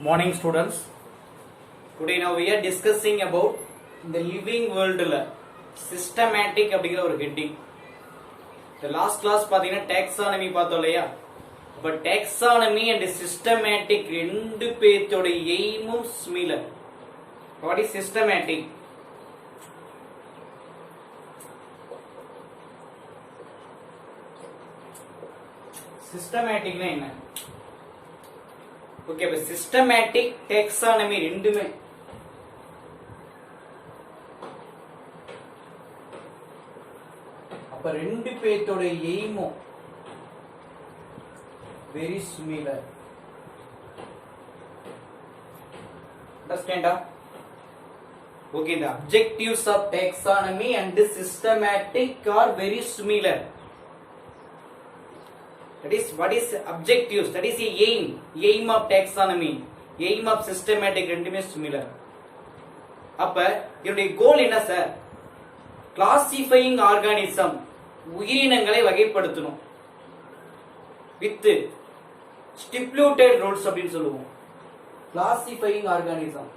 Morning students. Today now we are discussing about the living world systematic அப்படிங்கிற ஒரு heading. The last class பாத்தீங்கன்னா taxonomy பார்த்தோம் இல்லையா? அப்ப taxonomy and systematic ரெண்டு பேத்தோட எய்மும் similar. What is systematic? Systematic என்ன? ஓகே அப்ப சிஸ்டமேட்டிக் டெக்ஸானமி ரெண்டுமே அப்ப ரெண்டு பேத்தோட எய்மும் வெரி சிமிலர். அண்டர்ஸ்டாண்டா? Okay the objectives of taxonomy and the systematic are very similar. That is what is objectives, that is the aim of taxonomy, aim of systematic ரெண்டுமே similar. அப்ப இதோட கோல் என்ன சார்? கிளாசிஃபையிங் ஆர்கானிசம், உயிரினங்களை வகைப்படுத்தணும் with ஸ்டிப்யூட்டட் rules அப்படின்னு சொல்லுவோம். Classifying organism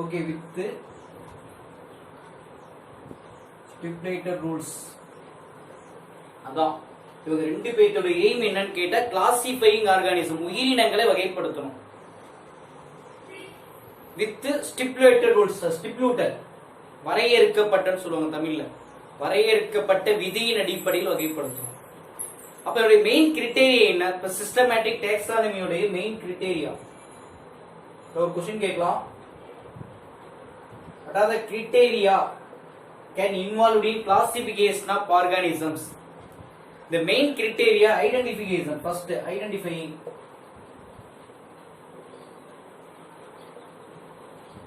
okay with stipulated rules. அதான் இவங்க ரெண்டு பேத்தோட எய்ம் என்னன்னு கேட்டா கிளாசிஃபையிங் ஆர்கானிசம், உயிரினங்களை வகைப்படுத்தணும் வித் ஸ்டிப்யூட்டட் ரூல்ஸ். ஸ்டிப்யூட்டட் வரையறுக்கப்பட்டன்னு சொல்லுவாங்க தமிழ்ல, வரையறுக்கப்பட்ட விதியின் அடிப்படையில் வகைப்படுத்தணும். அப்ப இதோட மெயின் கிரிட்டேரியா என்ன? இப்ப சிஸ்டமேட்டிக் டாக்ஸானமியோட மெயின் கிரிட்டேரியா ஒரு क्वेश्चन கேட்கலாம். அதாவது criteria can involve in classification of organisms. The main criteria identification, first identifying.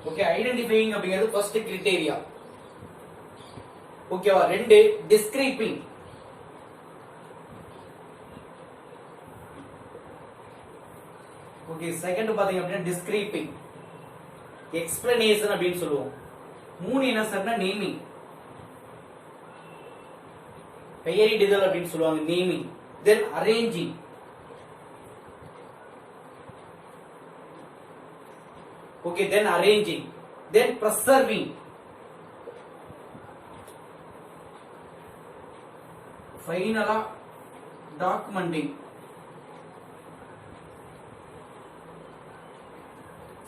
Okay, identifying அப்படிங்கிறது first criteria. ஓகேவா? ரெண்டு describing. ஓகே செகண்ட் பாத்தீங்க அப்படின்னா describing. explanation அப்படின்னு சொல்லுவோம். மூணு என்ன சார்னா நேமிங், பெயரிடுதல் அப்படின்னு சொல்லுவாங்க நேமிங். தென் arranging, okay then arranging, then preserving, ஃபைனலா டாக்குமெண்டிங்.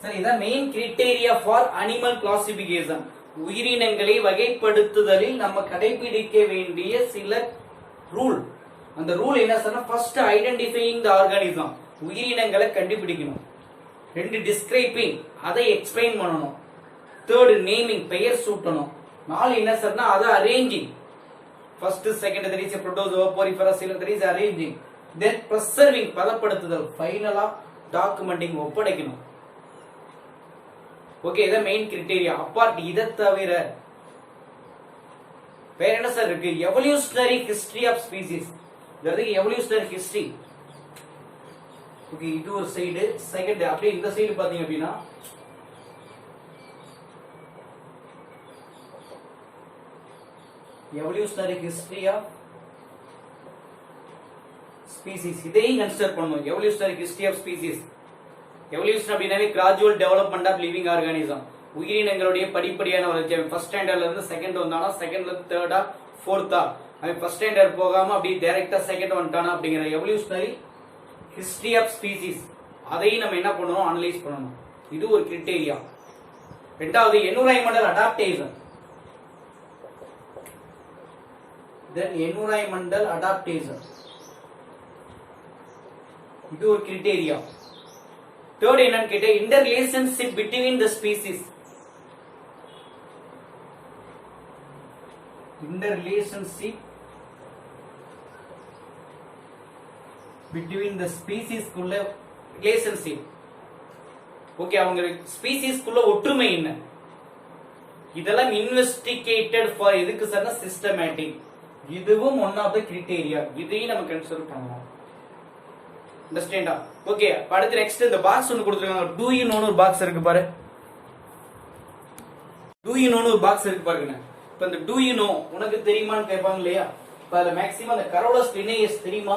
சரி, இதான் main criteria for animal classification. உயிரினங்களை வகைப்படுத்துதலில் நம்ம கடைபிடிக்க வேண்டிய சில ரூல். அந்த ரூல் என்ன சொன்னா, ஃபர்ஸ்ட் ஐடென்டிஃபையிங் தி ஆர்கானிசம், உயிரினங்களை கண்டுபிடிக்கணும். ரெண்டு டிஸ்கிரைபிங், அதை எக்ஸ்பிளைன் பண்ணணும். தேர்ட் நேமிங், பெயர் சூட்டணும். நாலு என்ன சொன்னா, அதை arranging, first second that is protozoa poriferous that is arranging. Then preserving, பதப்படுத்துதல். ஃபைனலா டாக்குமெண்டிங், ஒப்படைக்கணும். ஓகே இத மெயின் கிரைட்டீரியா. அப்பார்ட் இத தவிர வேற என்ன சார் இருக்கு? Evolutionary history of species. இது எவல்யூஷனரி ஹிஸ்டரி. ஓகே இது ஒரு சைடு. செகண்ட் அப்படியே இந்த சைடு பாத்தீங்க அப்படின்னா எவல்யூஷனரி ஹிஸ்டரி ஆஃப் ஸ்பீசிஸ். இதையும் கன்சிடர் பண்ணணும். Evolutionary history of species. Evolution அப்படின்னாவே gradual development of living organism, உயிரினங்களுடைய படிப்படியான வளர்ச்சி. ஃபர்ஸ்ட் ஸ்டாண்டர்ட்ல இருந்து செகண்ட் வந்தானா, செகண்ட்ல இருந்து தேர்டா ஃபோர்த்தா, அவன் ஃபர்ஸ்ட் ஸ்டாண்டர்ட் போகாம அப்படியே டைரக்டா செகண்ட் வந்துட்டானா அப்படிங்கிற எவல்யூஷனரி ஹிஸ்டரி ஆஃப் ஸ்பீசிஸ். அதையும் நம்ம என்ன பண்ணணும்? அனலைஸ் பண்ணணும். இது ஒரு கிரைட்டீரியா. ரெண்டாவது என்விரான்மெண்டல் அடாப்டேஷன். தென் என்விரான்மெண்டல் அடாப்டேஷன், இது ஒரு கிரைட்டீரியா. தேர்ட் என்னன்னு கேட்டா inter relationship between the species. Inter relationship between the species குள்ள ரிலேஷன்ஷிப். ஓகே அவங்க ஸ்பீசிஸ் குள்ள ஒற்றுமை என்ன? இதெல்லாம் இன்வெஸ்டிகேட்டட் ஃபார் எதுக்கு சார்னா சிஸ்டமேட்டிக். இதுவும் ஒன் ஆஃப் தி கிரைட்டீரியா. இதையும் நம்ம கன்சிடர் பண்ணணும். அண்டர்ஸ்டாண்டா? ஓகே அடுத்து நெக்ஸ்ட் இந்த பாக்ஸ் ஒன்னு கொடுத்திருக்காங்க. டு யூ நோன்னு ஒரு பாக்ஸ் இருக்கு பாரு. டு யூ நோன்னு ஒரு பாக்ஸ் இருக்கு பாருங்க. இப்ப இந்த டு யூ நோ உனக்கு தெரியுமான்னு கேட்பாங்க இல்லையா? இப்ப அதுல மேக்ஸிமம் அந்த கரோலஸ் லினேயஸ் தெரியுமா?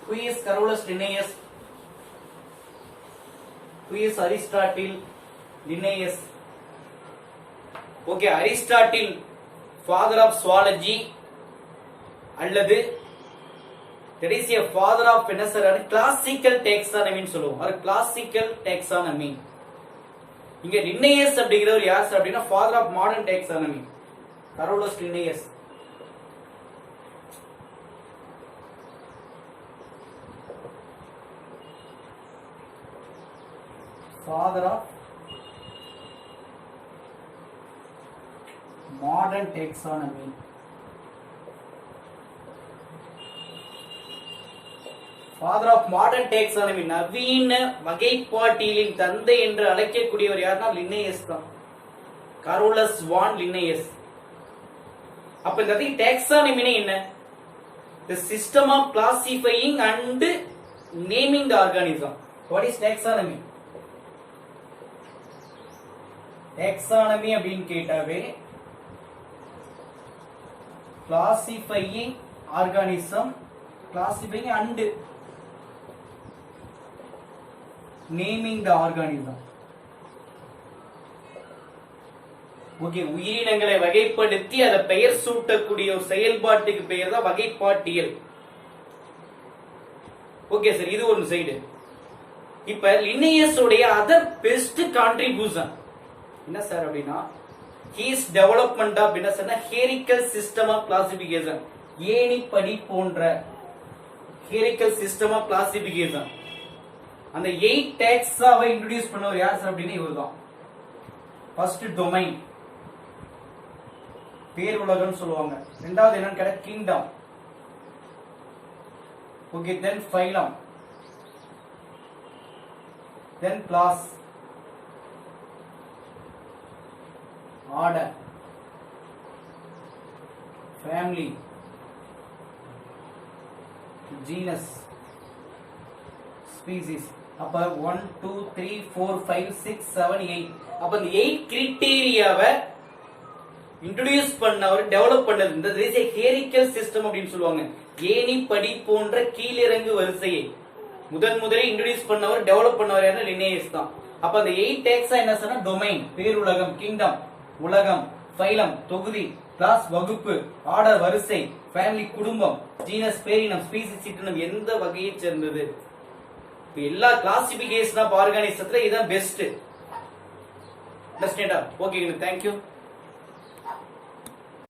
who is Carolus Linnaeus? who is Aristotle Linnaeus? Okay, Aristotle father of zoology அல்லது that is a father of என்ன சார் கிளாசிக்கல் டேக்ஸானமின்னு சொல்லுவோம். அது கிளாசிக்கல் டேக்ஸானமி. இங்க லினேயஸ் அப்படிங்கிறவர் யார் சார் அப்படின்னா father of modern taxonomy, Carolus Linnaeus. Father of modern taxonomy. Father of modern taxonomy, நவீன வகைப்பாட்டியலின் தந்தை என்று அழைக்கக்கூடியவர் யாருன்னா லினேயஸ் தான், கரோலஸ் வான் லினேயஸ். அப்ப இந்த டேக்ஸானமினா என்ன? the system of classifying and naming the organism. what is taxonomy? taxonomy அப்படினு கேட்டாவே classifying organism, classifying and naming the organism. Okay, உயிரினங்களை வகைப்படுத்தி அதை பெயர் சூட்டக்கூடிய ஒரு செயல்பாட்டுக்கு பெயர் தான் வகைப்பாட்டியல். ஓகே சார், இது ஒரு சைடு. இப்ப லினேயஸ் உடைய அதர் பெஸ்ட் கான்ட்ரிபியூஷன் என்ன சார் அப்படின்னா ஹீஸ் டெவலப்மெண்ட் ஆஃப் என்ன சொன்னா ஹியரிக்கல் சிஸ்டம் ஆஃப் கிளாசிபிகேஷன், ஏணிப்படி போன்ற ஹியரிக்கல் சிஸ்டம் ஆஃப் கிளாசிபிகேஷன். அந்த 8 டேக்ஸாவை இன்ட்ரோடியூஸ் பண்ணவர் யார் சார் அப்படின்னா இவர்தான். ஃபர்ஸ்ட் டொமைன், பேருலகம் சொல்லுவாங்க. ரெண்டாவது என்னன்னு கேட்டா kingdom. Okay, then phylum, then class, order, family, genus, species. அப்ப 1 2 3 4 5 6 7 8. அப்ப இந்த 8 கிரைட்டீரியாவை இன்ட்ரோடியூஸ் பண்ணவர், டெவலப் பண்ணது இந்த ஹியரிக்கல் சிஸ்டம் அப்படின்னு சொல்லுவாங்க. ஏணிப்படி போன்ற கீழிறங்கு வரிசையை முதலில் இன்ட்ரோடியூஸ் பண்ணவர், டெவலப் பண்ணவர் யாருன்னா லினேயஸ் தான். அப்ப அந்த 8 டேக்ஸா என்ன சொன்னா டொமைன் பேருலகம், கிங்டம் உலகம், ஃபைலம் தொகுதி, கிளாஸ் வகுப்பு, ஆர்டர் வரிசை, ஃபேமிலி குடும்பம், ஜீனஸ் பேரினம், ஸ்பீசிஸ் சிற்றினம் எந்த வகையை சேர்ந்தது. எல்லா கிளாசிபிகேஷன் ஆஃப் ஆர்கானிசத்துல இதுதான் பெஸ்ட். அண்டர்ஸ்டாண்டா? Okay, thank you.